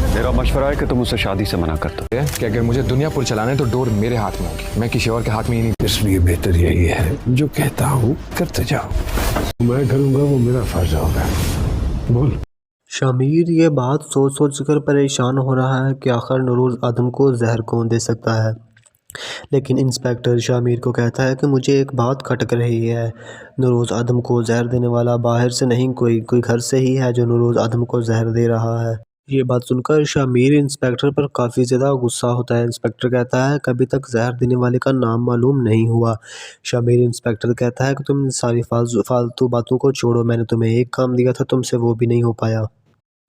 मेरा मशवरा है कि तुम उसे शादी से मना कर दो। कि अगर मुझे दुनिया पुर चलाना है तो डोर मेरे हाथ में होगी, मैं किसी और के हाथ में ही नहीं। इसलिए बेहतर यही है जो कहता हूँ करते जाओ। मैं करूँगा वो मेरा फर्ज होगा। बोल। शामिर ये बात सोच सोच कर परेशान हो रहा है कि आखिर नूरुल आदम को जहर कौन दे सकता है। लेकिन इंस्पेक्टर शामिर को कहता है कि मुझे एक बात खटक रही है। नूरुल आदम को जहर देने वाला बाहर से नहीं, कोई घर से ही है जो नूरुल आदम को जहर दे रहा है। ये बात सुनकर शामिर इंस्पेक्टर पर काफ़ी ज़्यादा गुस्सा होता है। इंस्पेक्टर कहता है कभी तक जहर देने वाले का नाम मालूम नहीं हुआ। शामिर इंस्पेक्टर कहता है कि तुम इन सारी फालतू बातों को छोड़ो, मैंने तुम्हें एक काम दिया था, तुमसे वो भी नहीं हो पाया।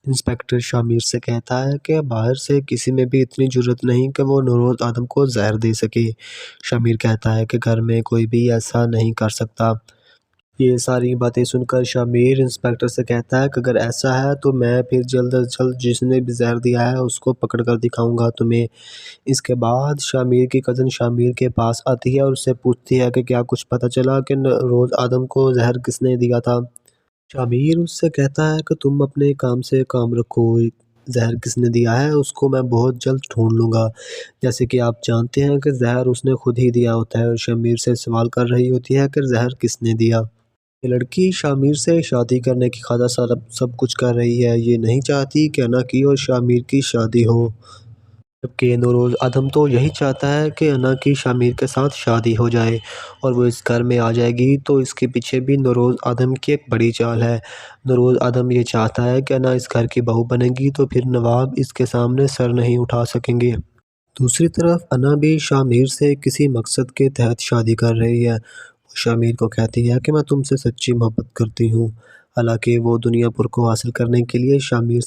इंस्पेक्टर शामिर से कहता है कि बाहर से किसी में भी इतनी जुर्रत नहीं कि वो नूरुल आदम को जहर दे सके। शामिर कहता है कि घर में कोई भी ऐसा नहीं कर सकता। ये सारी बातें सुनकर शामिर इंस्पेक्टर से कहता है कि अगर ऐसा है तो मैं फिर जल्द अज जल्द जिसने भी जहर दिया है उसको पकड़ कर दिखाऊंगा तुम्हें। इसके बाद शामिर की कज़न शामिर के पास आती है और उससे पूछती है कि क्या कुछ पता चला कि नूरुल आदम को जहर किसने दिया था। शामिर उससे कहता है कि तुम अपने काम से काम रखो, जहर किसने दिया है उसको मैं बहुत जल्द ढूंढ लूँगा। जैसे कि आप जानते हैं कि जहर उसने खुद ही दिया होता है और शामिर से सवाल कर रही होती है कि जहर किसने दिया। ये लड़की शामिर से शादी करने की खातिर सब कुछ कर रही है। ये नहीं चाहती कि अना की और शामिर की शादी हो, जबकि नूरुल आदम तो यही चाहता है कि अना की शामिर के साथ शादी हो जाए और वो इस घर में आ जाएगी। तो इसके पीछे भी नूरुल आदम की एक बड़ी चाल है। नूरुल आदम ये चाहता है कि अना इस घर की बहू बनेगी तो फिर नवाब इसके सामने सर नहीं उठा सकेंगे। दूसरी तरफ अना भी शामिर से किसी मकसद के तहत शादी कर रही है। वो शामिर को कहती है कि मैं तुमसे सच्ची मोहब्बत करती हूँ। हालांकि वो दुनियापुर को हासिल करने के लिए शामिर